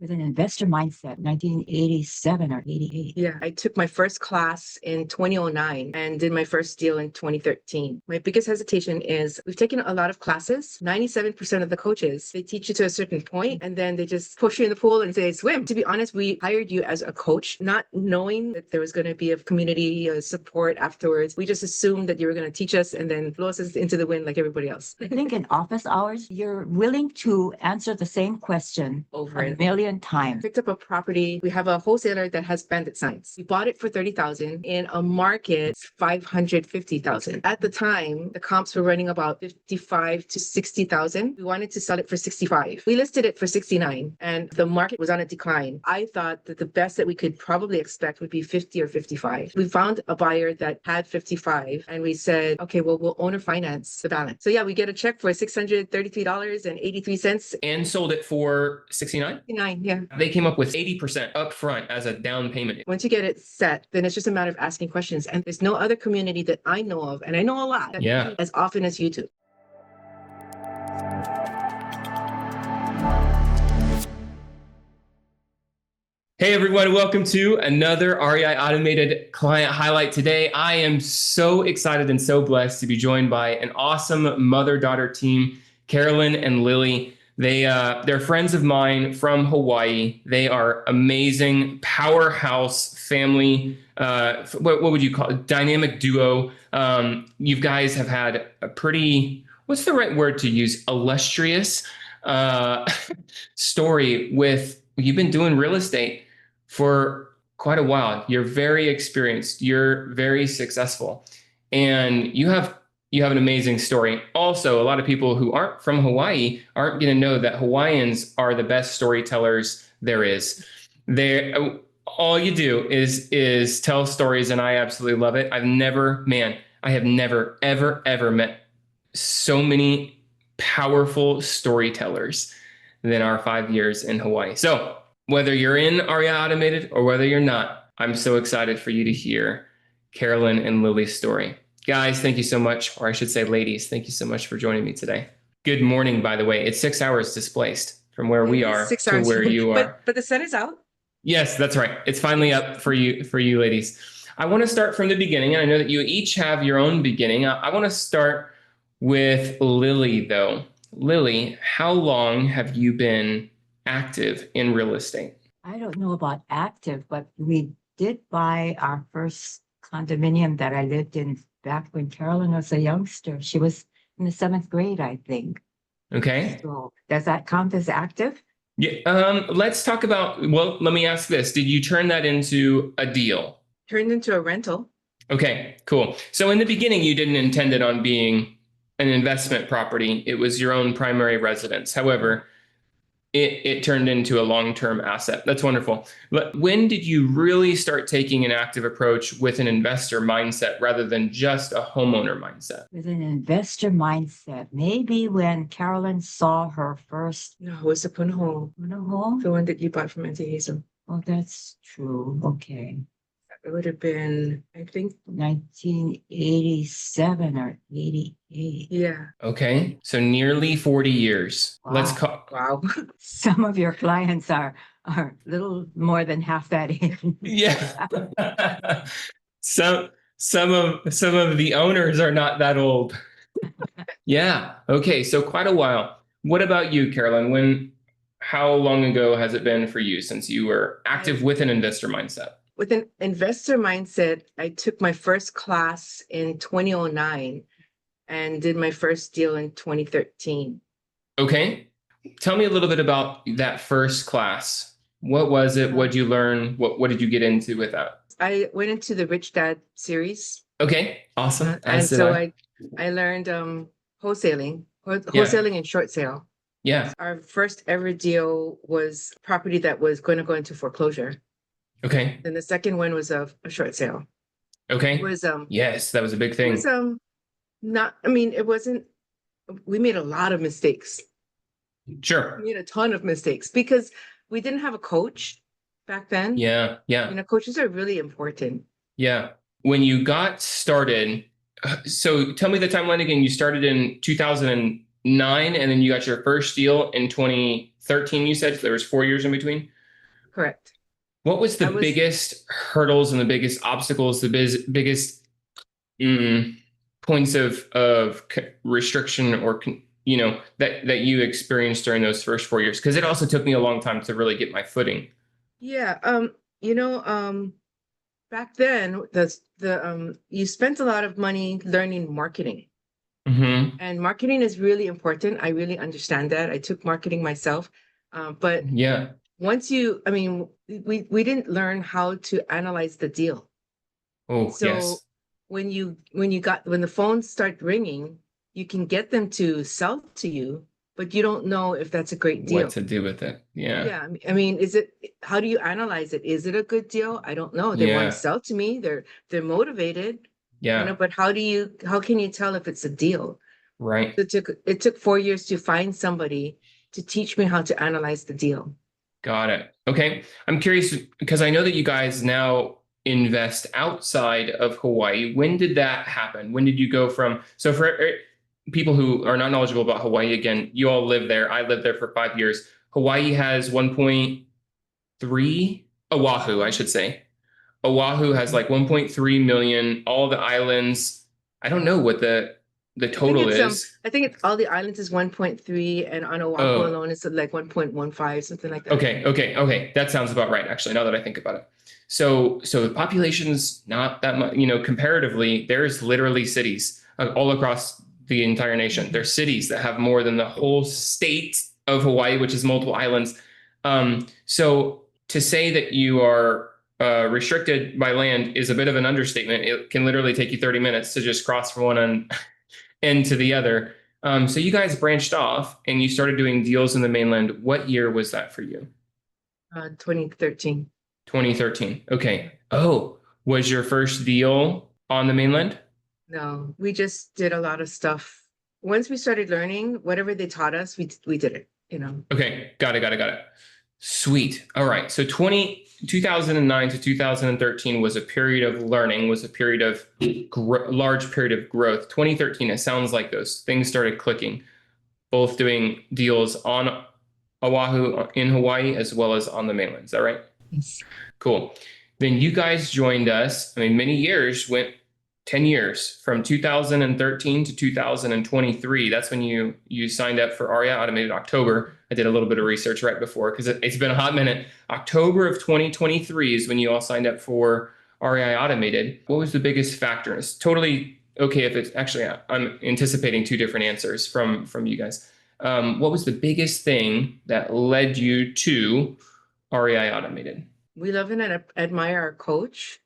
With an investor mindset, 1987 or 88. Yeah, I took my first class in 2009 and did my first deal in 2013. My biggest hesitation is we've taken a lot of classes. 97% of the coaches, they teach you to a certain point and then they just push you in the pool and say swim. To be honest, we hired you as a coach, not knowing that there was going to be a community support afterwards. We just assumed that you were going to teach us and then blow us into the wind like everybody else. I think in office hours, you're willing to answer the same question Over a it. million times. Picked up a property. We have a wholesaler that has bandit signs. We bought it for 30,000 in a market 550,000. At the time, the comps were running about 55 to 60,000. We wanted to sell it for 65. We listed it for 69 and the market was on a decline. I thought that the best that we could probably expect would be 50 or 55. We found a buyer that had 55 and we said, okay, well, we'll owner finance the balance. So yeah, we get a check for $633.83. And sold it for 69? 69, yeah. They came up with 80% upfront as a down payment. Once you get it set, then it's just a matter of asking questions. And there's no other community that I know of, and I know a lot, that Yeah. as often as you do. Hey everyone, welcome to another REI Automated client highlight. Today, I am so excited and so blessed to be joined by an awesome mother-daughter team, Carolyn and Lily. They're friends of mine from Hawaii. They are amazing, powerhouse family. What would you call it? Dynamic duo. You guys have had a pretty, what's the right word to use? Illustrious story with, you've been doing real estate for quite a while. You're very experienced. You're very successful, and you have an amazing story. Also, a lot of people who aren't from Hawaii aren't going to know that Hawaiians are the best storytellers there is. All you do is tell stories, and I absolutely love it. I have never, ever met so many powerful storytellers than our 5 years in Hawaii. So whether you're in REI Automated or whether you're not, I'm so excited for you to hear Carolyn and Lily's story. Guys, thank you so much, or I should say ladies, thank you so much for joining me today. Good morning, by the way. It's 6 hours displaced from where we are to where you are. But the sun is out. Yes, that's right. It's finally up for you ladies. I want to start from the beginning, and I know that you each have your own beginning. I want to start with Lily, though. Lily, how long have you been active in real estate? I don't know about active, but we did buy our first condominium that I lived in back when Carolyn was a youngster. She was in the 7th grade, I think. Okay. So does that count as active? Yeah. Let's talk about, well, let me ask this. Did you turn that into a deal? Turned into a rental. Okay, cool. So in the beginning, you didn't intend it on being an investment property. It was your own primary residence. However, it turned into a long-term asset. That's wonderful. But when did you really start taking an active approach with an investor mindset rather than just a homeowner mindset? With an investor mindset, maybe when Carolyn saw her first. No, it was the Punahou. Punahou? The one that you bought from Auntie Hazel. Oh, that's true. Okay. It would have been, I think, 1987 or 88. Yeah. Okay, so nearly 40 years. Wow. Let's call. Wow. Some of your clients are a little more than half that age. Yeah. Some of the owners are not that old. Yeah. Okay, so quite a while. What about you, Carolyn? How long ago has it been for you since you were active with an investor mindset? With an investor mindset, I took my first class in 2009 and did my first deal in 2013. Okay. Tell me a little bit about that first class. What was it? What did you learn? What did you get into with that? I went into the Rich Dad series. Okay, awesome. And so I learned wholesaling and short sale. Yeah. Our first ever deal was property that was going to go into foreclosure. Okay. Then the second one was a short sale. Okay. It was yes, that was a big thing. It was it wasn't, we made a lot of mistakes. Sure. We made a ton of mistakes because we didn't have a coach back then. Yeah. Coaches are really important. Yeah. When you got started, so tell me the timeline again. You started in 2009 and then you got your first deal in 2013. 2013, you said there was 4 years in between. Correct. What was the I was- biggest hurdles and the biggest obstacles, the biggest points of restriction or that you experienced during those first 4 years? Because it also took me a long time to really get my footing. Yeah. Back then, you spent a lot of money learning marketing. Mm-hmm. And marketing is really important. I really understand that. I took marketing myself. But Yeah. once we didn't learn how to analyze the deal. Oh, So yes. when the phones start ringing, you can get them to sell to you, but you don't know if that's a great deal. What to do with it. Yeah. Yeah. I mean, how do you analyze it? Is it a good deal? I don't know. They want to sell to me. They're motivated. Yeah. But how can you tell if it's a deal? Right. It took 4 years to find somebody to teach me how to analyze the deal. Got it. Okay. I'm curious because I know that you guys now invest outside of Hawaii. When did that happen? When did you go from, so for people who are not knowledgeable about Hawaii, again, you all live there. I lived there for 5 years. Hawaii has 1.3, Oahu, I should say. Oahu has like 1.3 million, all the islands. I don't know what the total is. I think it's all the islands is 1.3, and on Oahu alone it's like 1.15, something like that. Okay. That sounds about right, actually, now that I think about it. So the population's not that much, comparatively, there's literally cities all across the entire nation. There's cities that have more than the whole state of Hawaii, which is multiple islands. So to say that you are restricted by land is a bit of an understatement. It can literally take you 30 minutes to just cross from one end to the other. So you guys branched off and you started doing deals in the mainland. What year was that for you? 2013. 2013. Okay. Oh, was your first deal on the mainland? No, we just did a lot of stuff. Once we started learning, whatever they taught us, we did it, Okay. Got it. Sweet. All right. So 2009 to 2013 was a period of learning, was a period of large period of growth. 2013, it sounds like those things started clicking, both doing deals on Oahu in Hawaii as well as on the mainland. Is that right? Yes. Cool. Then you guys joined us. I mean, many years went 10 years from 2013 to 2023. That's when you signed up for REI Automated October. I did a little bit of research right before because it's been a hot minute. October of 2023 is when you all signed up for REI Automated. What was the biggest factor? It's totally okay if it's actually, I'm anticipating two different answers from you guys. What was the biggest thing that led you to REI Automated? We love and admire our coach.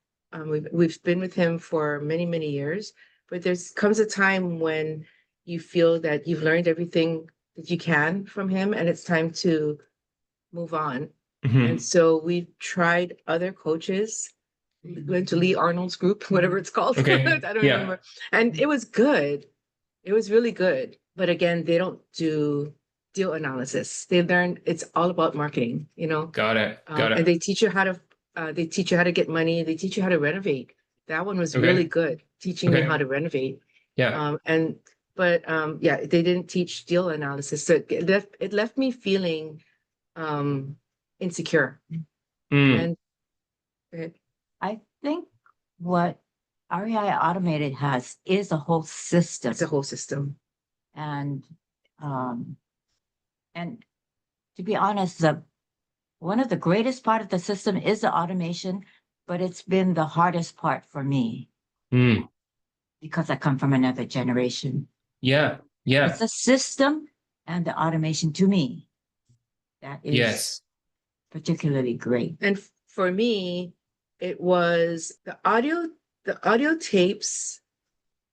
We've been with him for many, many years, but comes a time when you feel that you've learned everything that you can from him and it's time to move on. Mm-hmm. And so we've tried other coaches. We went to Lee Arnold's group, whatever it's called. Okay. I don't remember. And it was good. It was really good. But again, they don't do deal analysis. They learn it's all about marketing, Got it. And they teach you how to get money. They teach you how to renovate. That one was really good, teaching me how to renovate. Yeah. They didn't teach deal analysis. So it left me feeling insecure. And I think what REI Automated has is a whole system. it's a whole system. And to be honest, one of the greatest part of the system is the automation, but it's been the hardest part for me because I come from another generation. Yeah. It's a system and the automation to me that is particularly great. And for me, it was the audio tapes,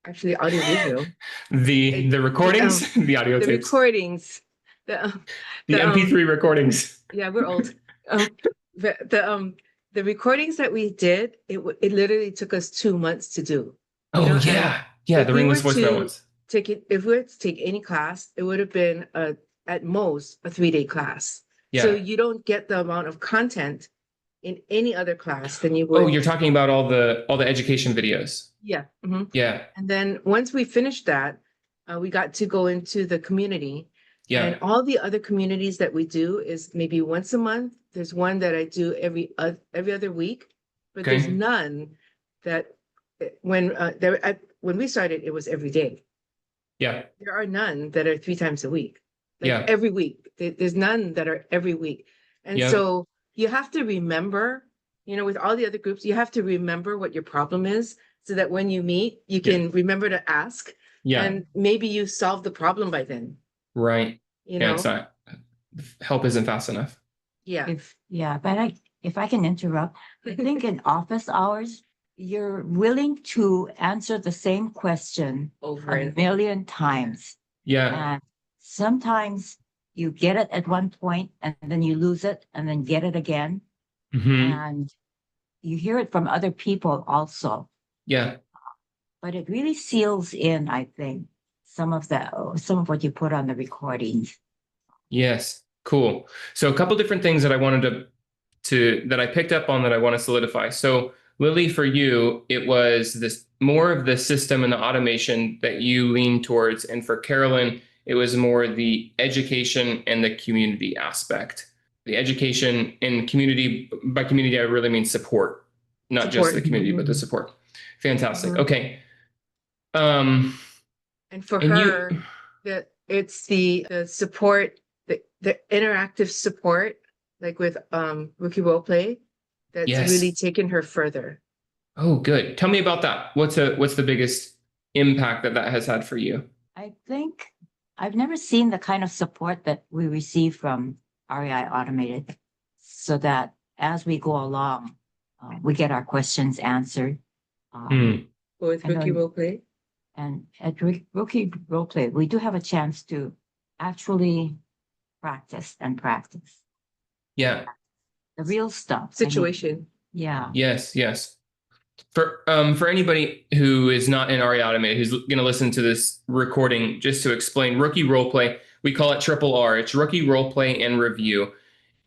actually audio visual. The recordings, the audio The tapes. recordings. The MP3 recordings. Yeah, we're old. The recordings that we did, it literally took us 2 months to do. Oh, yeah. The ringless voice ones. If we were to take any class, it would have been at most a 3-day class. Yeah. So you don't get the amount of content in any other class than you would. Oh, you're talking about all the education videos. Yeah. Mm-hmm. Yeah. And then once we finished that, we got to go into the community. Yeah. And all the other communities that we do is maybe once a month. There's one that I do every other week, but there's Okay. none that when we started, it was every day. Yeah. There are none that are 3 times a week, like Yeah. every week. There's none that are every week. And Yeah. so you have to remember, with all the other groups, you have to remember what your problem is so that when you meet, you can remember to ask. Yeah. And maybe you solve the problem by then. Right. You Yeah, know? it's not, help isn't fast enough. Yeah. But if I can interrupt, I think in office hours, you're willing to answer the same question Over a and million times. Yeah. And sometimes you get it at one point and then you lose it and then get it again. Mhm. And you hear it from other people also. Yeah. But it really seals in, I think, some of what you put on the recordings. Yes. Cool. So a couple different things that I wanted that I picked up on that I want to solidify. So Lily, for you, it was this more of the system and the automation that you lean towards. And for Carolyn, it was more the education and the community aspect. The education and community, by community, I really mean support, not just the community, but the support. Fantastic. Okay. And for And her, it's the support, the interactive support, like with Rookie Role Play, that's really taken her further. Oh, good. Tell me about that. What's the biggest impact that has had for you? I think I've never seen the kind of support that we receive from REI Automated, so that as we go along, we get our questions answered. With Rookie Role Play? And at Rookie Role Play, we do have a chance to actually practice. Yeah. The real stuff. Situation. Yeah. Yes. For anybody who is not in REI Automated, who's going to listen to this recording, just to explain, Rookie Role Play, we call it Triple R. It's Rookie Role Play and Review.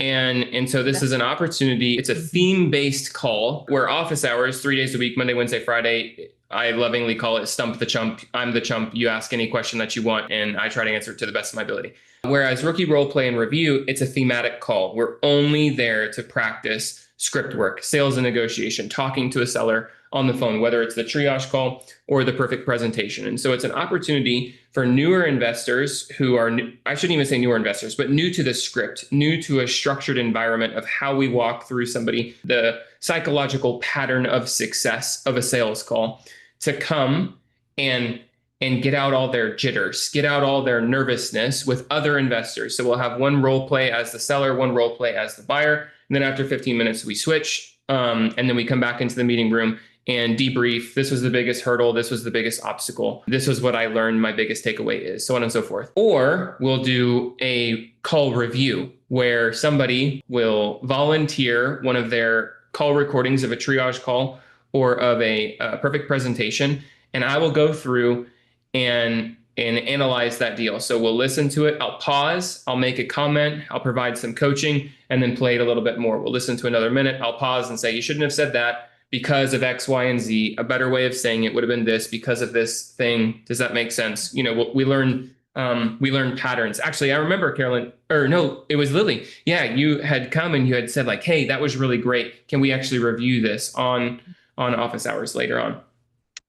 And so this is an opportunity. It's a theme-based call where office hours, 3 days a week, Monday, Wednesday, Friday. I lovingly call it Stump the Chump. I'm the chump. You ask any question that you want, and I try to answer it to the best of my ability. Whereas Rookie Role Play and Review, it's a thematic call. We're only there to practice script work, sales and negotiation, talking to a seller on the phone, whether it's the triage call or the perfect presentation. And so it's an opportunity for newer investors who are, I shouldn't even say newer investors, but new to the script, new to a structured environment of how we walk through somebody, the psychological pattern of success of a sales call, to come and get out all their jitters, get out all their nervousness with other investors. So we'll have one role play as the seller, one role play as the buyer. And then after 15 minutes, we switch. And then we come back into the meeting room and debrief. This was the biggest hurdle. This was the biggest obstacle. This was what I learned. My biggest takeaway is, so on and so forth. Or we'll do a call review where somebody will volunteer one of their call recordings of a triage call or of a perfect presentation. And I will go through and analyze that deal. So we'll listen to it. I'll pause. I'll make a comment. I'll provide some coaching and then play it a little bit more. We'll listen to another minute. I'll pause and say, you shouldn't have said that because of X, Y, and Z. A better way of saying it would have been this because of this thing. Does that make sense? We learn patterns. Actually, I remember Carolyn, or no, it was Lily. Yeah, you had come and you had said like, hey, that was really great. Can we actually review this on office hours later on?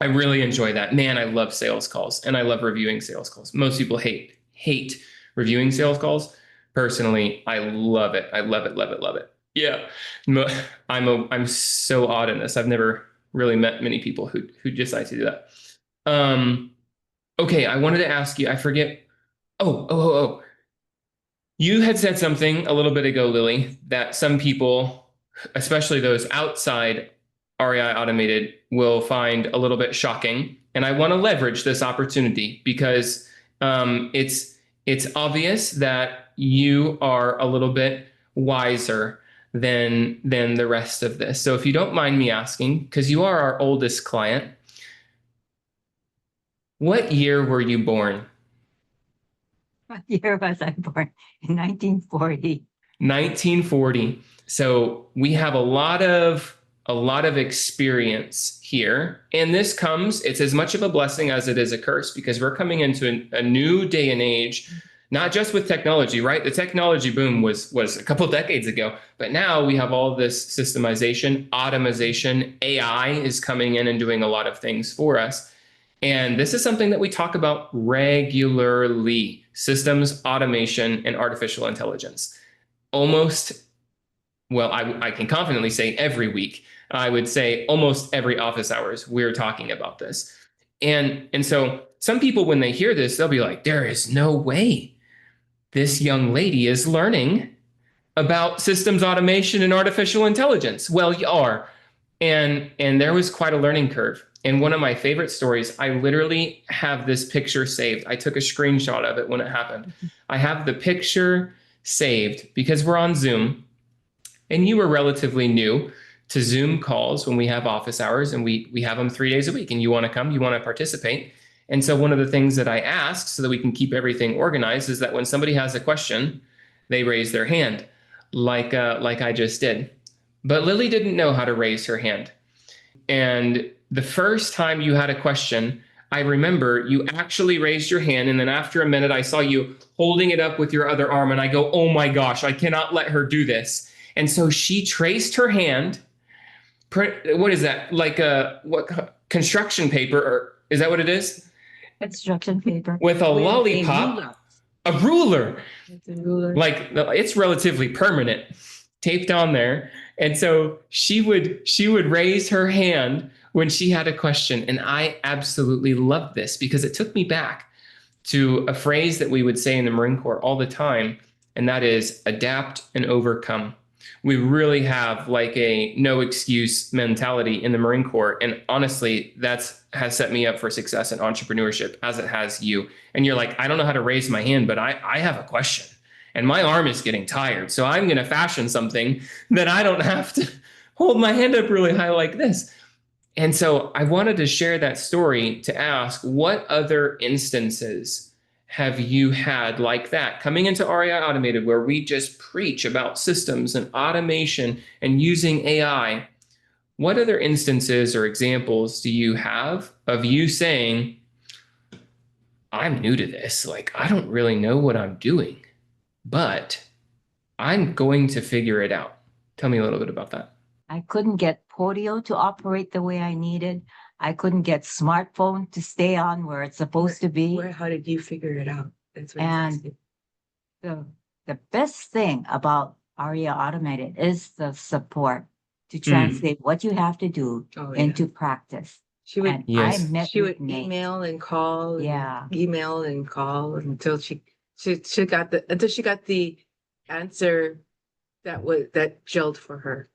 I really enjoy that. Man, I love sales calls and I love reviewing sales calls. Most people hate reviewing sales calls. Personally, I love it. I love it. Yeah. I'm so odd in this. I've never really met many people who decide to do that. Okay, I wanted to ask you, I forget. Oh. You had said something a little bit ago, Lily, that some people, especially those outside REI Automated, will find a little bit shocking. And I want to leverage this opportunity because it's obvious that you are a little bit wiser than the rest of this. So if you don't mind me asking, because you are our oldest client, what year were you born? What year was I born? In 1940. 1940. So we have a lot of experience here. And this it's as much of a blessing as it is a curse because we're coming into a new day and age not just with technology, right? The technology boom was a couple of decades ago, but now we have all this systemization, automation, AI is coming in and doing a lot of things for us. And this is something that we talk about regularly: systems, automation, and artificial intelligence. Almost, well, I can confidently say every week. I would say almost every office hours, we're talking about this. And so some people, when they hear this, they'll be like, there is no way this young lady is learning about systems automation and artificial intelligence. Well, you are. And there was quite a learning curve. And one of my favorite stories, I literally have this picture saved. I took a screenshot of it when it happened. I have the picture saved because we're on Zoom, and you were relatively new to Zoom calls when we have office hours, and we have them 3 days a week, and you want to come, you want to participate. And so one of the things that I ask so that we can keep everything organized is that when somebody has a question, they raise their hand like I just did. But Lily didn't know how to raise her hand. And the first time you had a question, I remember you actually raised your hand, and then after a minute I saw you holding it up with your other arm, and I go, oh my gosh, I cannot let her do this. And so she traced her hand. What is that? Like what construction paper, or is that what it is? Construction paper. With a lollipop, a ruler. It's a ruler. Like it's relatively permanent, taped on there. And so she would raise her hand when she had a question. And I absolutely loved this because it took me back to a phrase that we would say in the Marine Corps all the time, and that is adapt and overcome. We really have like a no excuse mentality in the Marine Corps. And honestly, has set me up for success in entrepreneurship, as it has you. And you're like, I don't know how to raise my hand, but I have a question and my arm is getting tired. So I'm going to fashion something that I don't have to hold my hand up really high like this. And so I wanted to share that story to ask, what other instances have you had like that coming into REI Automated, where we just preach about systems and automation and using AI? What other instances or examples do you have of you saying, I'm new to this, like I don't really know what I'm doing, but I'm going to figure it out? Tell me a little bit about that. I couldn't get Podio to operate the way I needed. I couldn't get smartphone to stay on where it's supposed to be. How did you figure it out? That's what And the best thing about REI Automated is the support to translate what you have to do into practice. She would, I met she would with Nate. email and call, Yeah. email and call until she got the answer that gelled for her.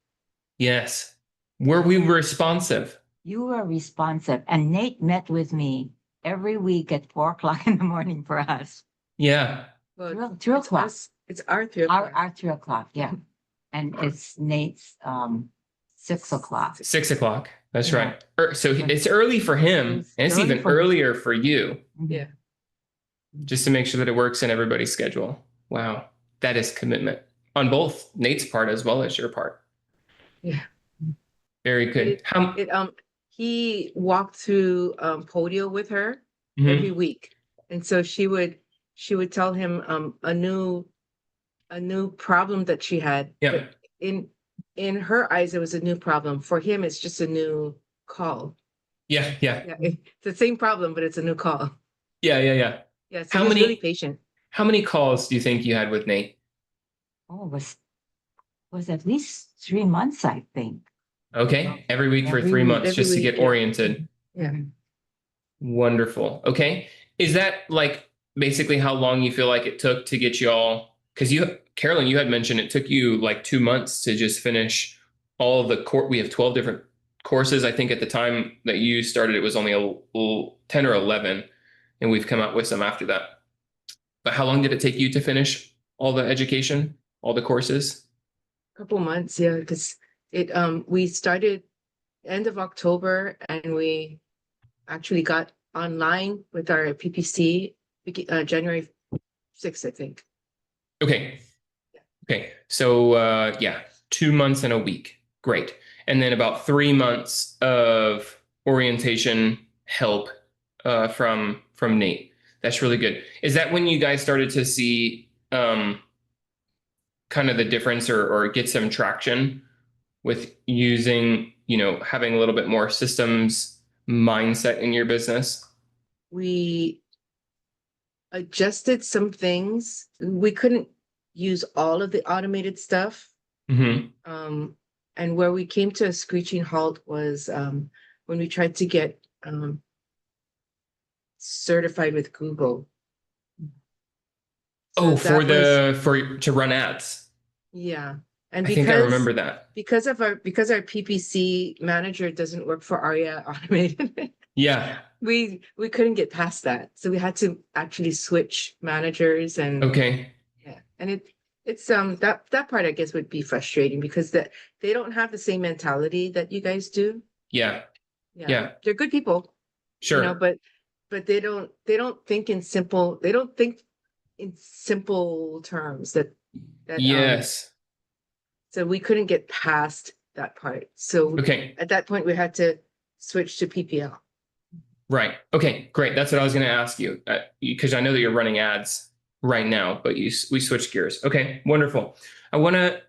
Yes. Were we responsive? You were responsive, and Nate met with me every week at 4 o'clock in the morning for us. Yeah. Well, 3 o'clock. It's our 3 o'clock. Our 3 o'clock, yeah. And it's Nate's 6 o'clock. 6 o'clock. That's Yeah. right. So it's early for him, and it's even earlier for you. Yeah. Just to make sure that it works in everybody's schedule. Wow. That is commitment on both Nate's part as well as your part. Yeah. Very good. He walked through Podio with her every week. And so she would tell him a new problem that she had. Yeah. But in her eyes, it was a new problem. For him, it's just a new call. Yeah. It's the same problem, but it's a new call. Yeah. Yeah. So he was really patient. How many calls do you think you had with Nate? Oh, it was at least 3 months, I think. Okay. Every week for Every 3 week, months just to get oriented. Yeah. Wonderful. Okay. Is that like basically how long you feel like it took to get you all? Because Carolyn, you had mentioned it took you like 2 months to just finish all of the we have 12 different courses. I think at the time that you started, it was only 10 or 11, and we've come out with some after that. But how long did it take you to finish all the education, all the courses? A couple months, yeah, because we started end of October, and we actually got online with our PPC January 6th, I think. Okay. So 2 months and a week. Great. And then about 3 months of orientation help from Nate. That's really good. Is that when you guys started to see kind of the difference or get some traction with using, having a little bit more systems mindset in your business? We adjusted some things. We couldn't use all of the automated stuff. Mm-hmm. And where we came to a screeching halt was when we tried to get certified with Google. So to run ads. Yeah. And I think I remember that. Because our PPC manager doesn't work for REI Automated. Yeah. We couldn't get past that. So we had to actually switch managers and okay. Yeah. And it's that part I guess would be frustrating because they don't have the same mentality that you guys do. Yeah. Yeah. They're good people. Sure. But they don't think in simple terms that yes. So we couldn't get past that part. So at that point we had to switch to PPL. Right. Okay, great. That's what I was going to ask you because I know that you're running ads right now, but we switched gears. Okay, wonderful. I want to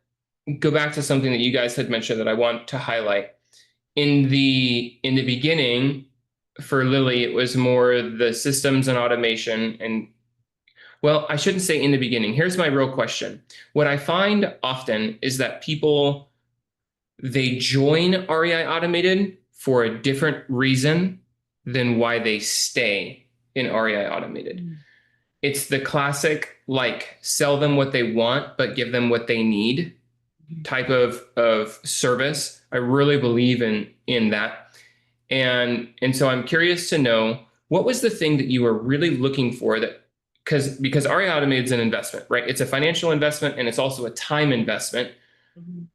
go back to something that you guys had mentioned that I want to highlight. In the beginning, for Lily, it was more the systems and automation. And well, I shouldn't say in the beginning. Here's my real question. What I find often is that people, they join REI Automated for a different reason than why they stay in REI Automated. It's the classic, like, sell them what they want, but give them what they need type of service. I really believe in that. And so I'm curious to know, what was the thing that you were really looking for that, because REI Automated is an investment, right? It's a financial investment and it's also a time investment.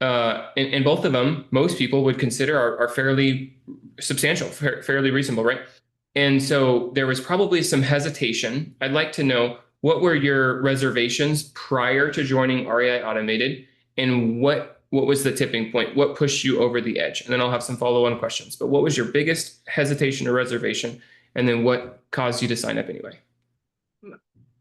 And both of them, most people would consider are fairly substantial, fairly reasonable, right? And so there was probably some hesitation. I'd like to know, what were your reservations prior to joining REI Automated, and what was the tipping point? What pushed you over the edge? And then I'll have some follow-on questions. But what was your biggest hesitation or reservation? And then what caused you to sign up anyway?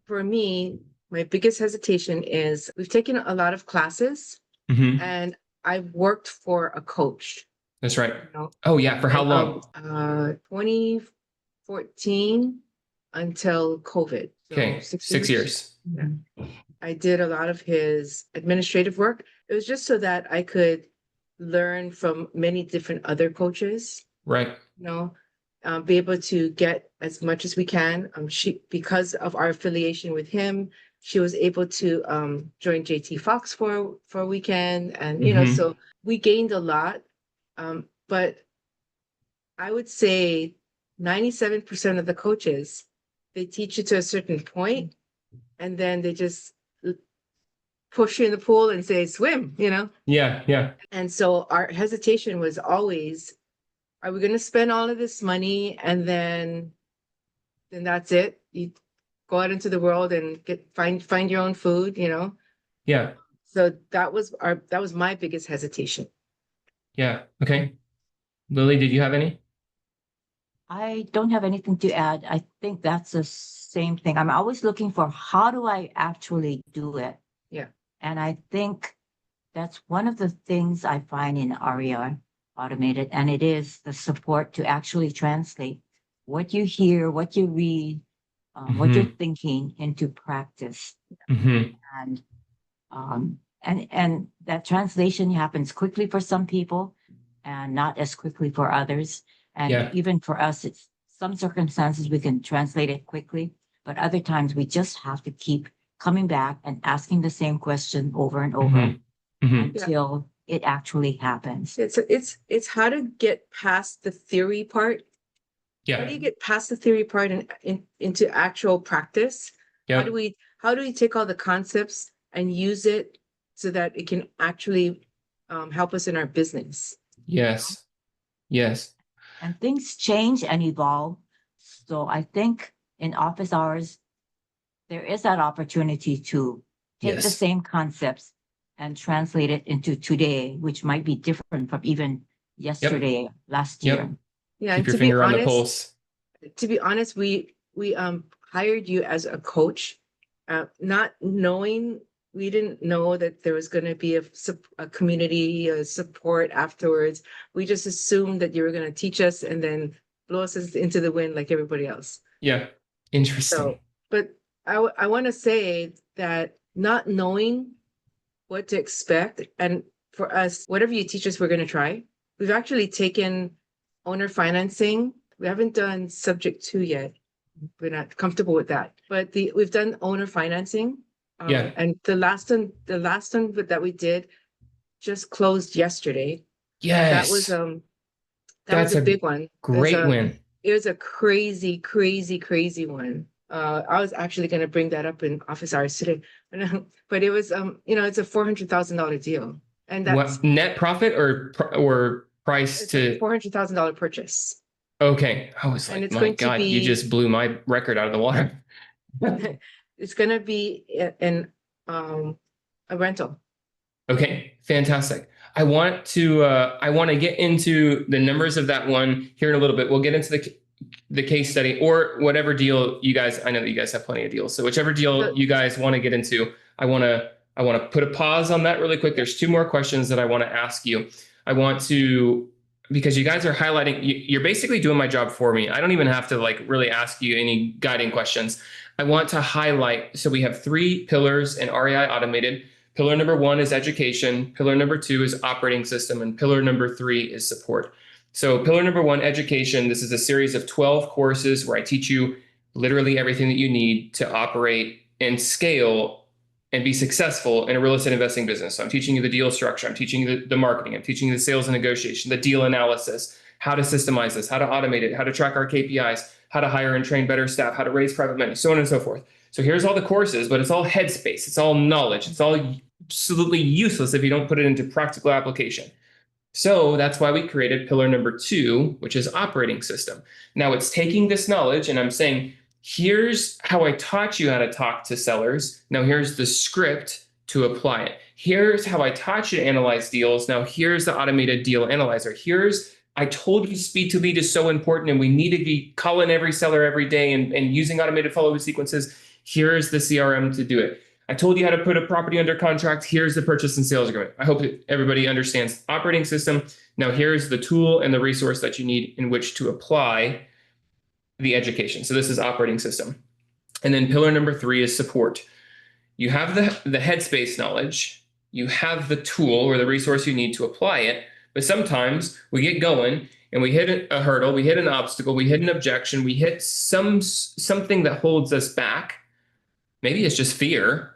For me, my biggest hesitation is we've taken a lot of classes. And I've worked for a coach. That's right. Oh yeah. For how long? 2014 until COVID. So okay. 6 years. Yeah. I did a lot of his administrative work. It was just so that I could learn from many different other coaches. Right. Be able to get as much as we can. Because of our affiliation with him, she was able to join JT Fox for a weekend. And, so we gained a lot. But I would say 97% of the coaches, they teach you to a certain point, and then they just push you in the pool and say, swim, Yeah. And so our hesitation was always, are we going to spend all of this money and then that's it? You go out into the world and find your own food, Yeah. So that was my biggest hesitation. Yeah. Okay. Lily, did you have any? I don't have anything to add. I think that's the same thing. I'm always looking for, how do I actually do it? Yeah. And I think that's one of the things I find in REI Automated, and it is the support to actually translate what you hear, what you read, what you're thinking into practice. And that translation happens quickly for some people and not as quickly for others. And even for us, it's some circumstances we can translate it quickly, but other times we just have to keep coming back and asking the same question over and over until it actually happens. It's how to get past the theory part. Yeah. How do you get past the theory part and into actual practice? Yeah. How do we take all the concepts and use it so that it can actually help us in our business? Yes. Yes. And things change and evolve. So I think in office hours, there is that opportunity to take the same concepts and translate it into today, which might be different from even yesterday, last year. Yeah. Keep your finger on the pulse. To be honest, we hired you as a coach, not knowing, we didn't know that there was going to be a community support afterwards. We just assumed that you were going to teach us and then blow us into the wind like everybody else. Yeah. Interesting. So, but I want to say that not knowing what to expect, and for us, whatever you teach us, we're going to try. We've actually taken owner financing. We haven't done subject to yet. We're not comfortable with that, but we've done owner financing. And the last one that we did just closed yesterday. Yes. That was a big one. Great win. It was a crazy one. I was actually going to bring that up in office hours today, but it was, it's a $400,000 deal, and that's what, net profit or price to $400,000 purchase. Okay, I was like, my God, you just blew my record out of the water. It's going to be a rental. Okay, fantastic. I want to get into the numbers of that one here in a little bit. We'll get into the case study or whatever deal you guys, I know that you guys have plenty of deals. So whichever deal you guys want to get into, I want to put a pause on that really quick. There's two more questions that I want to ask you. Because you guys are highlighting, you're basically doing my job for me. I don't even have to really ask you any guiding questions. I want to highlight, so we have 3 pillars in REI Automated. Pillar number 1 is education. Pillar number 2 is operating system. And pillar number 3 is support. So pillar number 1, education. This is a series of 12 courses where I teach you literally everything that you need to operate and scale and be successful in a real estate investing business. So I'm teaching you the deal structure. I'm teaching you the marketing. I'm teaching you the sales and negotiation, the deal analysis, how to systemize this, how to automate it, how to track our KPIs, how to hire and train better staff, how to raise private money, so on and so forth. So here's all the courses, but it's all headspace. It's all knowledge. It's all absolutely useless if you don't put it into practical application. So that's why we created pillar number 2, which is operating system. Now it's taking this knowledge and I'm saying, here's how I taught you how to talk to sellers. Now here's the script to apply it. Here's how I taught you to analyze deals. Now here's the automated deal analyzer. I told you speed to lead is so important and we need to be calling every seller every day and using automated follow-up sequences. Here's the CRM to do it. I told you how to put a property under contract. Here's the purchase and sales agreement. I hope that everybody understands operating system. Now here's the tool and the resource that you need in which to apply the education. So this is operating system. And then pillar number 3 is support. You have the headspace knowledge, you have the tool or the resource you need to apply it, but sometimes we get going and we hit a hurdle, we hit an obstacle, we hit an objection, we hit something that holds us back. Maybe it's just fear,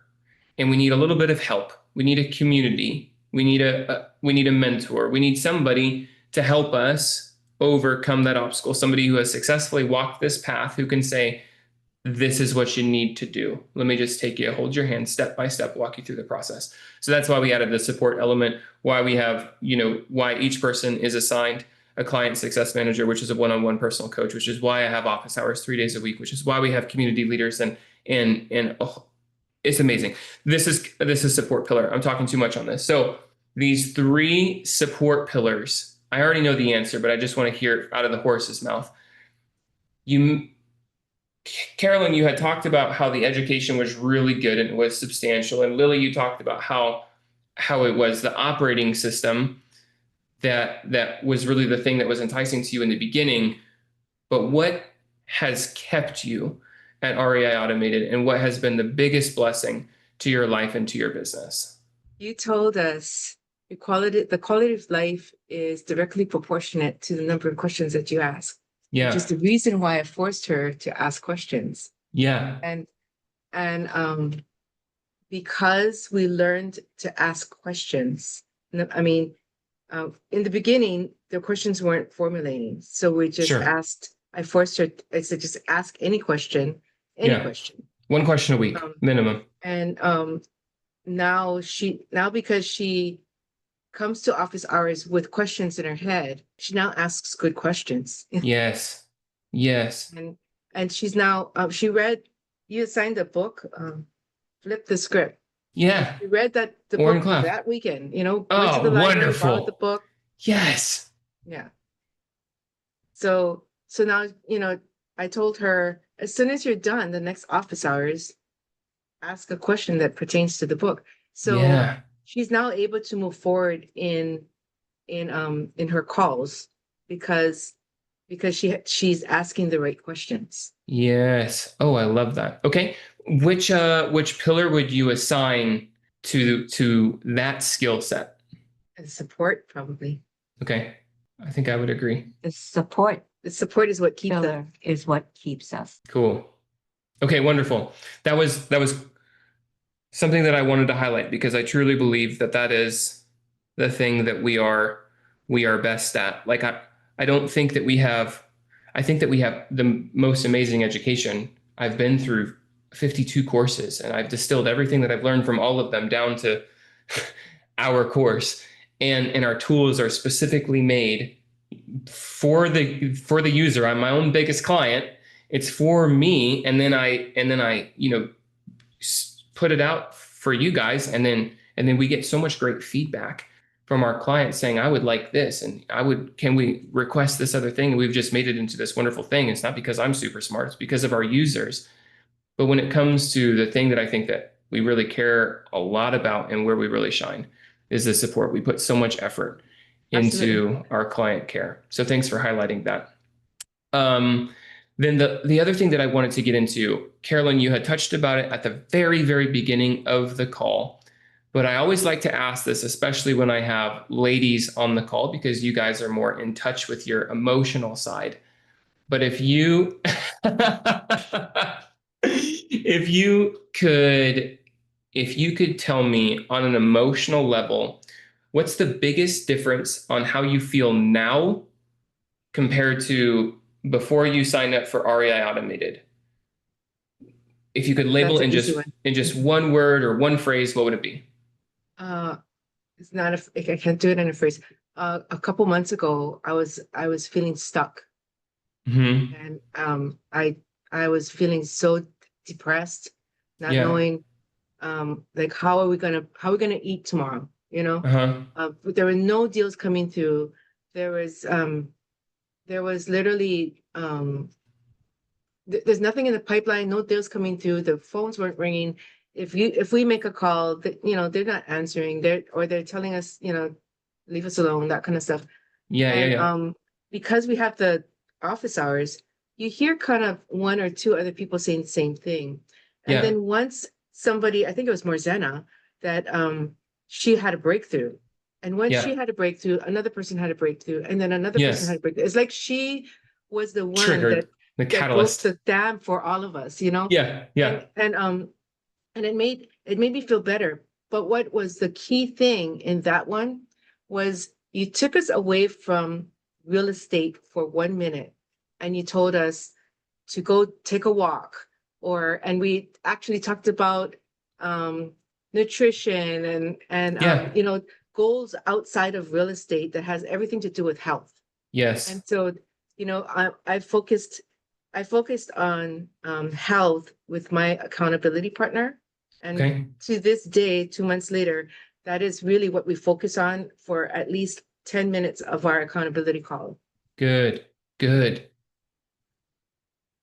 and we need a little bit of help. We need a community. We need a mentor. We need somebody to help us overcome that obstacle. Somebody who has successfully walked this path, who can say, this is what you need to do. Let me just take you, hold your hand step by step, walk you through the process. So that's why we added the support element, why we have, why each person is assigned a client success manager, which is a one-on-one personal coach, which is why I have office hours 3 days a week, which is why we have community leaders and it's amazing. This is support pillar. I'm talking too much on this. So these 3 support pillars, I already know the answer, but I just want to hear it out of the horse's mouth. Carolyn, you had talked about how the education was really good and it was substantial. And Lily, you talked about how it was the operating system that was really the thing that was enticing to you in the beginning. But what has kept you at REI Automated and what has been the biggest blessing to your life and to your business? You told us the quality of life is directly proportionate to the number of questions that you ask. Yeah. Which is the reason why I forced her to ask questions. Yeah. And because we learned to ask questions, I mean, in the beginning, the questions weren't formulating. So we just asked, I forced her, I said, just ask any question, question. 1 question a week, minimum. And now because she comes to office hours with questions in her head, she now asks good questions. Yes. And she's now, you assigned a book, Flip the Script. Yeah. We read the book that weekend, went to the library, wonderful. borrowed the book. Yes. Yeah. So now, I told her, as soon as you're done, the next office hours, ask a question that pertains to the book. So Yeah. she's now able to move forward in her calls because she's asking the right questions. Yes. Oh, I love that. Okay. Which pillar would you assign to that skill set? And support, probably. Okay. I think I would agree. The support The support is what keeps us. pillar is what keeps us. Cool. Okay, wonderful. That was something that I wanted to highlight because I truly believe that that is the thing that we are best at. Like I don't think that we have I think that we have the most amazing education. I've been through 52 courses and I've distilled everything that I've learned from all of them down to our course. And our tools are specifically made for the user. I'm my own biggest client. It's for me, and then I put it out for you guys, and then we get so much great feedback from our clients saying, I would like this, and can we request this other thing? And we've just made it into this wonderful thing. It's not because I'm super smart, it's because of our users. But when it comes to the thing that I think that we really care a lot about and where we really shine is the support. We put so much effort into our client care. So thanks for highlighting that. Then the other thing that I wanted to get into, Carolyn, you had touched about it at the very, very beginning of the call, but I always like to ask this, especially when I have ladies on the call, because you guys are more in touch with your emotional side. But if you, if you could tell me on an emotional level, what's the biggest difference on how you feel now compared to before you signed up for REI Automated? If you could label in just one word or one phrase, what would it be? It's not I can't do it in a phrase. A couple months ago, I was feeling stuck, and I was feeling so depressed, not knowing like how are we gonna eat tomorrow? There were no deals coming through. There was literally there's nothing in the pipeline, no deals coming through. The phones weren't ringing. If we make a call, they're not answering. They're telling us, leave us alone, that kind of stuff. Yeah. Because we have the office hours, you hear kind of one or two other people saying the same thing. And then once somebody, I think it was Morzena, that she had a breakthrough. And when she had a breakthrough, another person had a breakthrough, and then another person had a breakthrough. It's like she was the one triggered the catalyst, broke the dam for all of us, Yeah. And it made me feel better. But what was the key thing in that one was you took us away from real estate for 1 minute, and you told us to go take a walk, and we actually talked about nutrition and goals outside of real estate that has everything to do with health. Yes. And so, I focused on health with my accountability partner. And to this day, 2 months later, that is really what we focus on for at least 10 minutes of our accountability call. Good. And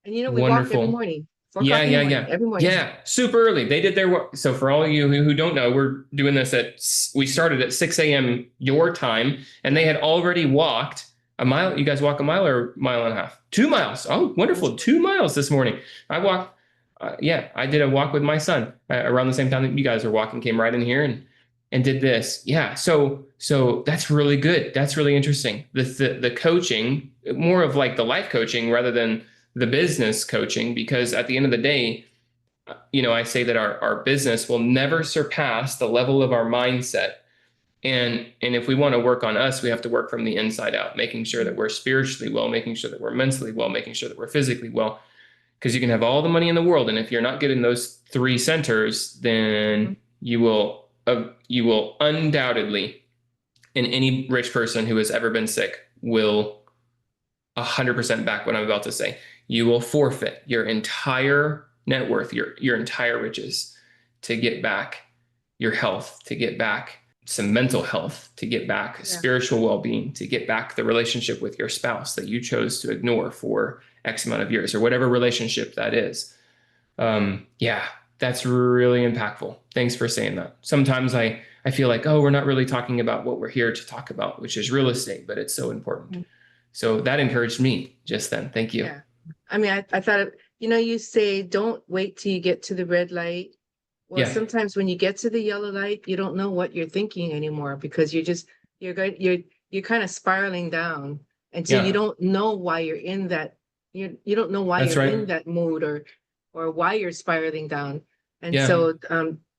we walk every morning. Every morning. Yeah, super early. They did their work. So for all of you who don't know, we're doing this we started at 6 a.m. your time, and they had already walked a mile. You guys walk a mile or mile and a half? 2 miles. Oh, wonderful. 2 miles this morning. I walked. I did a walk with my son around the same time that you guys were walking, came right in here and did this. Yeah. So that's really good. That's really interesting. The coaching, more of like the life coaching rather than the business coaching, because at the end of the day, I say that our business will never surpass the level of our mindset. And if we want to work on us, we have to work from the inside out, making sure that we're spiritually well, making sure that we're mentally well, making sure that we're physically well, because you can have all the money in the world. And if you're not getting those 3 centers, then you will undoubtedly, and any rich person who has ever been sick will 100% back what I'm about to say. You will forfeit your entire net worth, your entire riches to get back your health, to get back some mental health to get back, spiritual well-being to get back the relationship with your spouse that you chose to ignore for X amount of years, or whatever relationship that is. Yeah, that's really impactful. Thanks for saying that. Sometimes I feel like, oh, we're not really talking about what we're here to talk about, which is real estate, but it's so important. Mm-hmm. So that encouraged me just then. Thank you. Yeah. I mean, I thought, you say, don't wait till you get to the red light. Well, sometimes when you get to the yellow light, you don't know what you're thinking anymore, because you're kind of spiraling down until you don't know why you're in that. You don't know why you're in that mood or why you're spiraling down. And so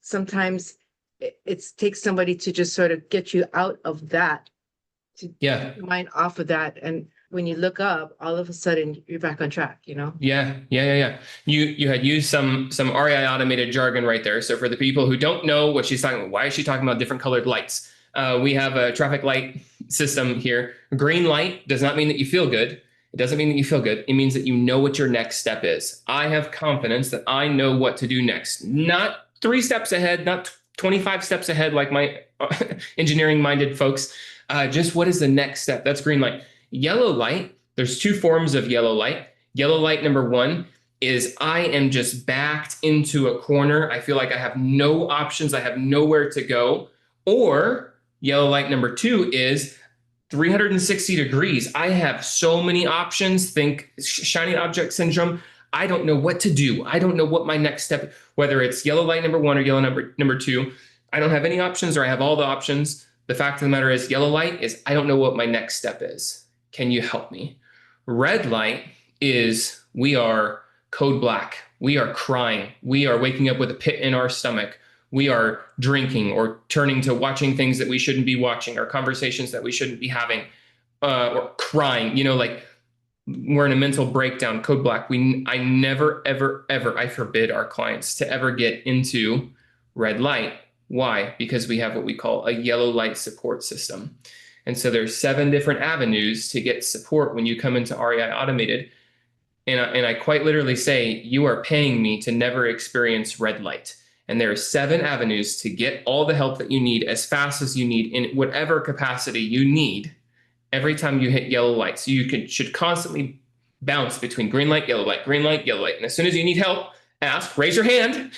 sometimes it takes somebody to just sort of get you out of that, to get your mind off of that. And when you look up, all of a sudden you're back on track, Yeah. You had used some REI automated jargon right there. So for the people who don't know what she's talking about, why is she talking about different colored lights? We have a traffic light system here. Green light does not mean that you feel good. It doesn't mean that you feel good. It means that you know what your next step is. I have confidence that I know what to do next. Not 3 steps ahead, not 25 steps ahead like my engineering minded folks. Just what is the next step? That's green light. Yellow light, there's 2 forms of yellow light. Yellow light number 1 is I am just backed into a corner. I feel like I have no options. I have nowhere to go. Or yellow light number 2 is 360 degrees. I have so many options. Think shiny object syndrome. I don't know what to do. I don't know what my next step, whether it's yellow light number 1 or yellow number 2. I don't have any options, or I have all the options. The fact of the matter is, yellow light is I don't know what my next step is. Can you help me? Red light is we are code black. We are crying. We are waking up with a pit in our stomach. We are drinking or turning to watching things that we shouldn't be watching, or conversations that we shouldn't be having, or crying, like we're in a mental breakdown, code black. I never, ever, ever, I forbid our clients to ever get into red light. Why? Because we have what we call a yellow light support system. And so there's 7 different avenues to get support when you come into REI Automated. And I quite literally say, you are paying me to never experience red light. And there are 7 avenues to get all the help that you need as fast as you need in whatever capacity you need every time you hit yellow light. So you should constantly bounce between green light, yellow light, green light, yellow light. And as soon as you need help, ask, raise your hand,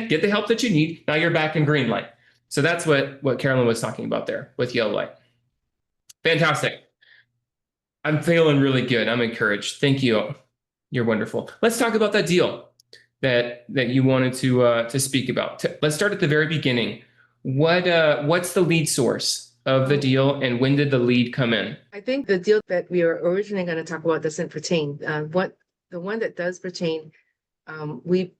get the help that you need. Now you're back in green light. So that's what Carolyn was talking about there with yellow light. Fantastic. I'm feeling really good. I'm encouraged. Thank you. You're wonderful. Let's talk about that deal that you wanted to speak about. Let's start at the very beginning. What's the lead source of the deal, and when did the lead come in? I think the deal that we were originally going to talk about doesn't pertain. The one that does pertain, we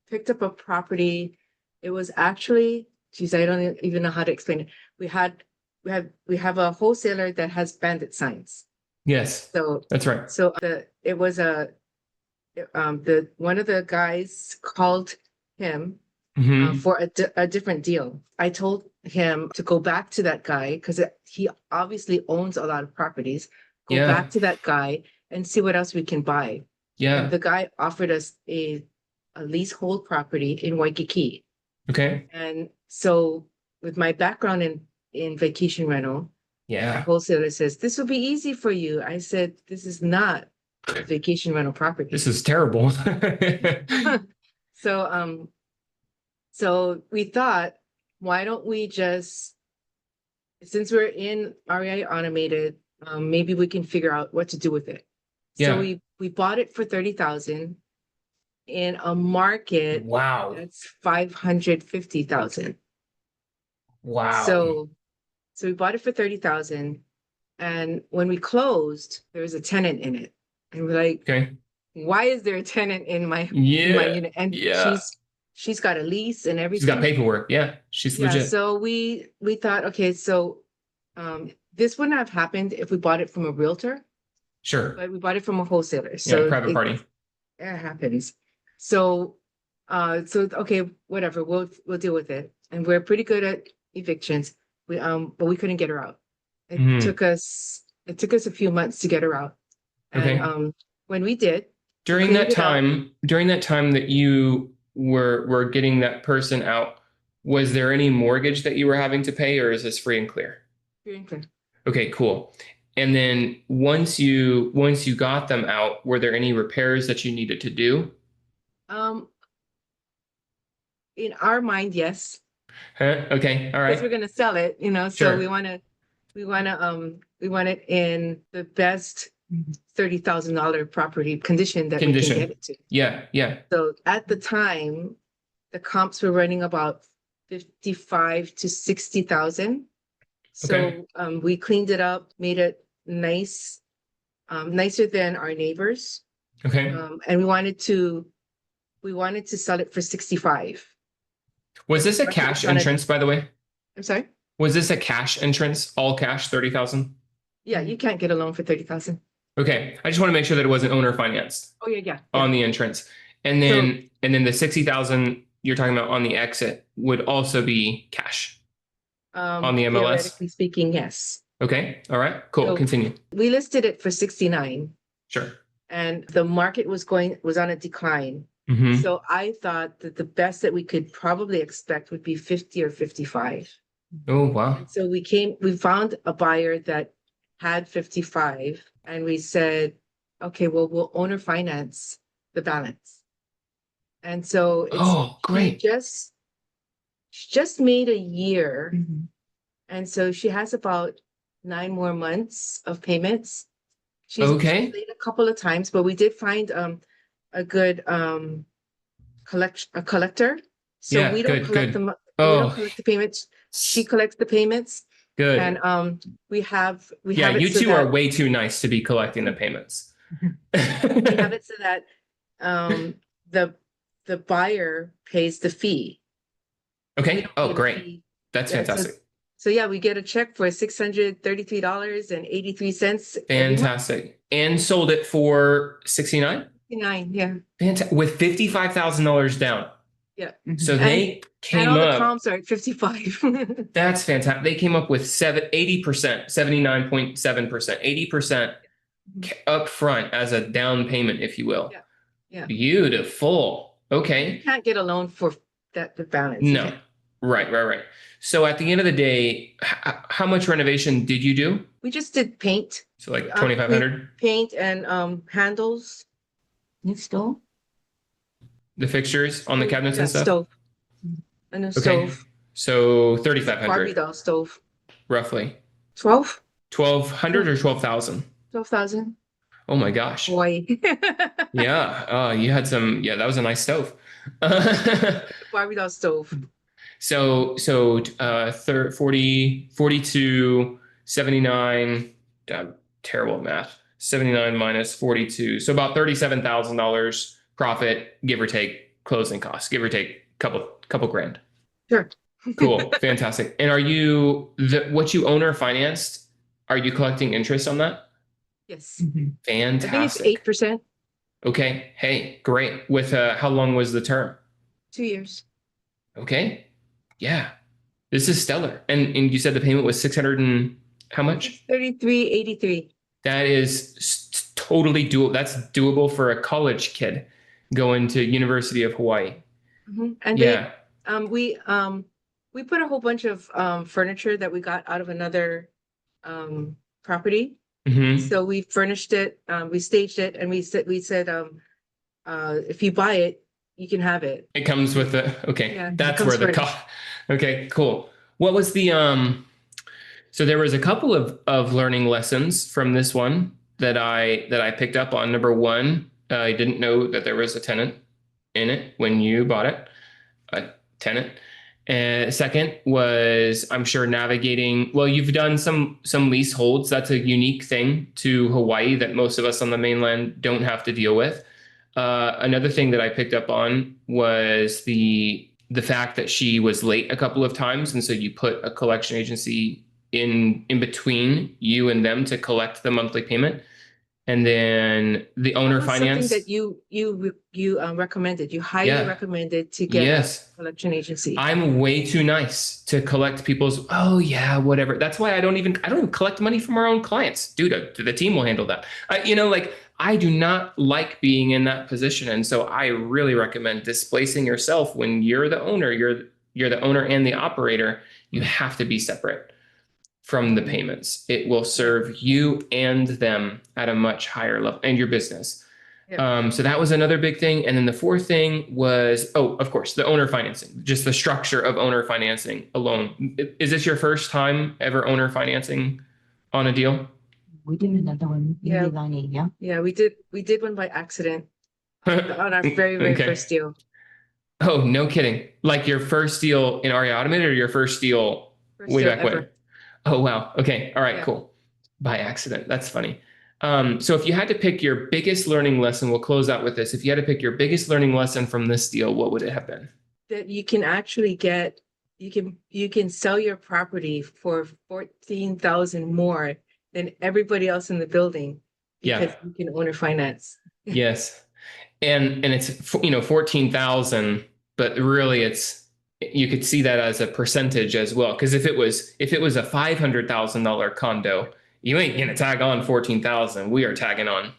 picked up a property. It was actually, geez, I don't even know how to explain it. We have a wholesaler that has bandit signs. Yes. So that's right. So it was one of the guys called him for a different deal. I told him to go back to that guy, because he obviously owns a lot of properties. Go back to that guy and see what else we can buy. Yeah. And the guy offered us a leasehold property in Waikiki. Okay. And so with my background in vacation rental, the wholesaler says, this will be easy for you. I said, this is not a vacation rental property. This is terrible. So we thought, why don't we just, since we're in REI Automated, maybe we can figure out what to do with it. Yeah. So we bought it for $30,000 in a market. Wow. That's $550,000. Wow. So we bought it for $30,000, and when we closed, there was a tenant in it, and we're like, okay, why is there a tenant in my unit? And she's got a lease and everything. She's got paperwork. Yeah, she's legit. So we thought, okay, so this wouldn't have happened if we bought it from a realtor. Sure. But we bought it from a wholesaler. So private party. It happens. So okay, whatever. We'll deal with it. And we're pretty good at evictions. But we couldn't get her out. It took us a few months to get her out. And when we did, during that time that you were getting that person out, Was there any mortgage that you were having to pay, or is this free and clear? Free and clear. Okay, cool. And then once you got them out, were there any repairs that you needed to do? In our mind, yes. Huh? Okay, all Because we're right. gonna sell it, so Sure. we want it in the best $30,000 property condition that we Condition. can get it to. Yeah. So at the time, the comps were running about 55 to 60,000. Okay. So we cleaned it up, made it nice, nicer than our neighbors. Okay. And we wanted to sell it for 65. Was this a cash entrance, by the way? I'm sorry? Was this a cash entrance? All cash, 30,000? Yeah, you can't get a loan for 30,000. Okay. I just want to make sure that it wasn't owner financed Oh, yeah. on the entrance. And then the 60,000 you're talking about on the exit would also be cash on the MLS? Theoretically speaking, yes. Okay. All right. Cool. So- Continue. We listed it for 69 Sure. and the market was on a decline. Mhm. So I thought that the best that we could probably expect would be 50 or 55. Oh, wow. And so we found a buyer that had 55 and we said, okay, well, we'll owner finance the balance. And so Oh, great. she just made a year. And so she has about 9 more months of payments. She's Okay. late a couple of times, but we did find a good collector. So Yeah, we don't good, collect good. we Oh. don't collect the payments. She collects the payments. Good. And we have Yeah, it you so two that are way too nice to be collecting the payments. we have it so that the buyer pays the fee. We Okay. don't Oh, pay the great. fee. That's Yeah, fantastic. So yeah, we get a check for $633.83. Fantastic. And sold it for 69? 9, yeah. With $55,000 down. Yeah. So And- they And came all the up. comps are at 55. That's fantastic. They came up with 80%, 79.7%, 80% up front as a down payment, if you will. Yeah. Beautiful. You Okay. can't get a loan for the balance. No. Right. So at the end of the day, how much renovation did you do? We just did paint. So like 2,500, Paint and handles. New stove? the fixtures on the cabinets and stuff? Stove. A new Okay. stove. So Barbie 3,500 doll stove. roughly. 12? 1,200 or 12,000? 12,000. Oh my gosh. Boy. Yeah. You had some, that was a nice stove. Barbie doll stove. So 40, 42, 79, terrible at math. 79 minus 42. So about $37,000 profit, give or take closing costs, give or take couple grand. Sure. Cool. Fantastic. And are you what you own or financed? Are you collecting interest on that? Yes. Fantastic. I think it's 8%. Okay. Hey, great. With how long was the term? 2 years. Okay. Yeah. This is stellar. And you said the payment was 600 and how much? 33.83. That is totally doable. That's doable for a college kid going to University of Hawaii. And Yeah. we put a whole bunch of furniture that we got out of another property. Mhm. So we furnished it, we staged it, and we said if you buy it, you can have it. It comes with the, okay. Yeah, it That's comes where the furnished. cost. Okay, cool. What was the, so there was a couple of learning lessons from this one that I picked up on. Number one, I didn't know that there was a tenant in it when you bought it, a tenant. And second was, I'm sure navigating, well, you've done some leaseholds. That's a unique thing to Hawaii that most of us on the mainland don't have to deal with. Another thing that I picked up on was the fact that she was late a couple of times. And so you put a collection agency in between you and them to collect the monthly payment. And then the owner finance. Something that you recommended, you highly recommended to get a collection agency. I'm way too nice to collect people's, oh yeah, whatever. That's why I don't even collect money from our own clients. Dude, the team will handle that. I do not like being in that position. And so I really recommend displacing yourself when you're the owner, you're you're the owner and the operator, you have to be separate from the payments. It will serve you and them at a much higher level, and your business. Yep. So that was another big thing. And then the fourth thing was, of course, the owner financing, just the structure of owner financing alone. Is this your first time ever owner financing on a deal? We did another one. Yeah. Yeah. Yeah, we did one by accident on our very Okay. first deal. Oh, no kidding. Like your first deal in REI Automated or your first deal way back when? Oh, wow. Okay. All right, cool. By accident. That's funny. So if you had to pick your biggest learning lesson, we'll close out with this. If you had to pick your biggest learning lesson from this deal, what would it have been? That you can actually you can sell your property for 14,000 more than everybody else in the building because you can owner finance. Yes. And it's, 14,000, but really you could see that as a percentage as well. Because if it was a $500,000 condo, you ain't gonna tag on 14,000. We are tagging on,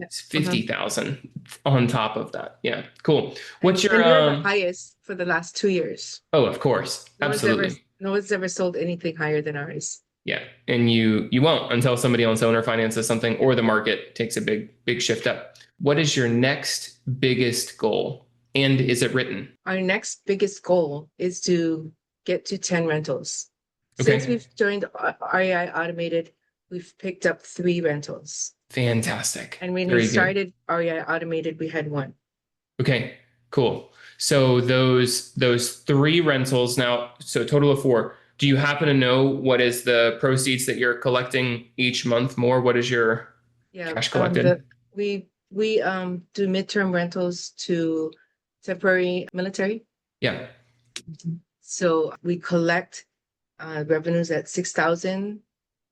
50,000 on top of that. Yeah, cool. What's your the highest for the last 2 years? Oh, of course, absolutely. No one's ever sold anything higher than ours. Yeah, and you won't until somebody else owner finances something or the market takes a big shift up. What is your next biggest goal? And is it written? Our next biggest goal is to get to 10 rentals. Okay. Since we've joined REI Automated, we've picked up 3 rentals. Fantastic. And when we started REI Automated, we had 1. Okay, cool. So those 3 rentals now, so a total of 4. Do you happen to know what is the proceeds that you're collecting each month more? What is your cash collected? We do midterm rentals to temporary military. Yeah. So we collect revenues at $6,000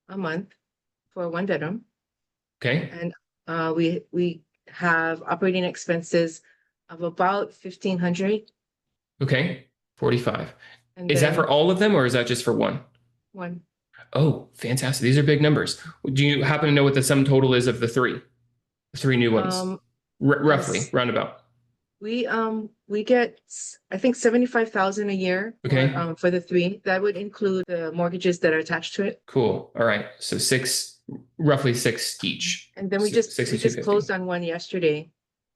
a month for 1 bedroom. Okay. And we have operating expenses of about $1,500. Okay. 45. And is that for all of them or is that just for one? One. Oh, fantastic. These are big numbers. Do you happen to know what the sum total is of the 3 new ones? Roughly, roundabout. We get, I think, 75,000 a year. Okay. For the 3. That would include the mortgages that are attached to it. Cool. All right. So roughly 6 each. And then we just closed on one yesterday.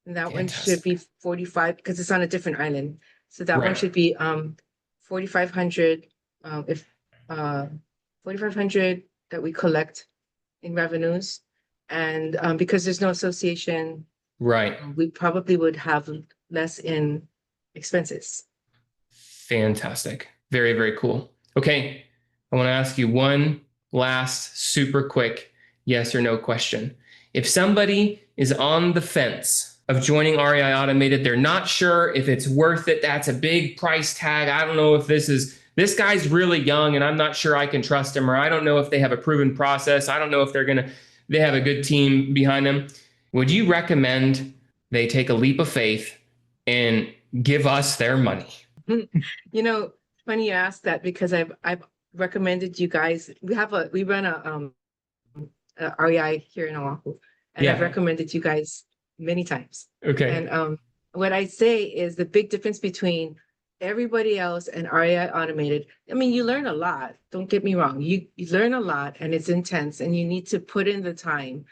And that one should be 45 because it's on a different island. So that one should be 4,500 if 4,500 that we collect in revenues. And because there's no association, we probably would have less in expenses. Fantastic. Very, very cool. Okay. I want to ask you one last super quick yes or no question. If somebody is on the fence of joining REI Automated, they're not sure if it's worth it. That's a big price tag. I don't know if this guy's really young and I'm not sure I can trust him, or I don't know if they have a proven process. I don't know if they have a good team behind them. Would you recommend they take a leap of faith and give us their money? Funny you asked that because I've recommended you guys. We run a REI here in Oahu, and I've recommended you guys many times. Okay. And what I say is the big difference between everybody else and REI Automated. I mean, you learn a lot. Don't get me wrong. You learn a lot, and it's intense, and you need to put in the time.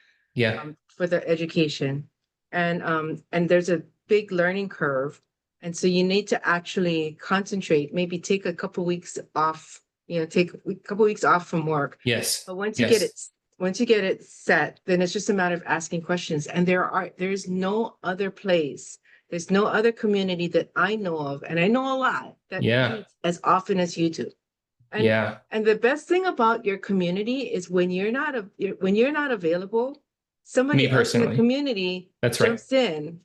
For the education, and there's a big learning curve, and so you need to actually concentrate. Maybe take a couple weeks off. Take a couple weeks off from work. Yes. But once you get it set, then it's just a matter of asking questions. And there's no other place. There's no other community that I know of, and I know a lot that meets as often as you do. And the best thing about your community is when you're not available, somebody else in the community jumps in.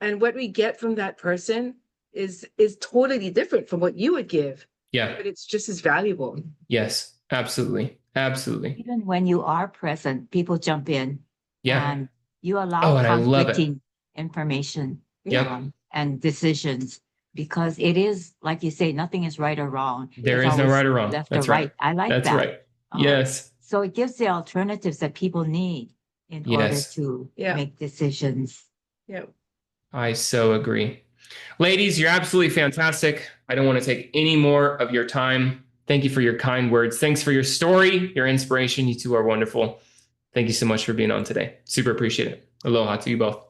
And what we get from that person is totally different from what you would give. Yeah. But it's just as valuable. Yes, absolutely. Absolutely. Even when you are present, people jump in. Yeah. And you allow conflicting information Yep. And decisions, because it is, like you say, nothing is right or wrong. There is no right or wrong. Left or right. I like that. That's right. Yes. So it gives the alternatives that people need in order to make decisions. Yep. I so agree. Ladies, you're absolutely fantastic. I don't want to take any more of your time. Thank you for your kind words. Thanks for your story, your inspiration. You two are wonderful. Thank you so much for being on today. Super appreciate it. Aloha to you both.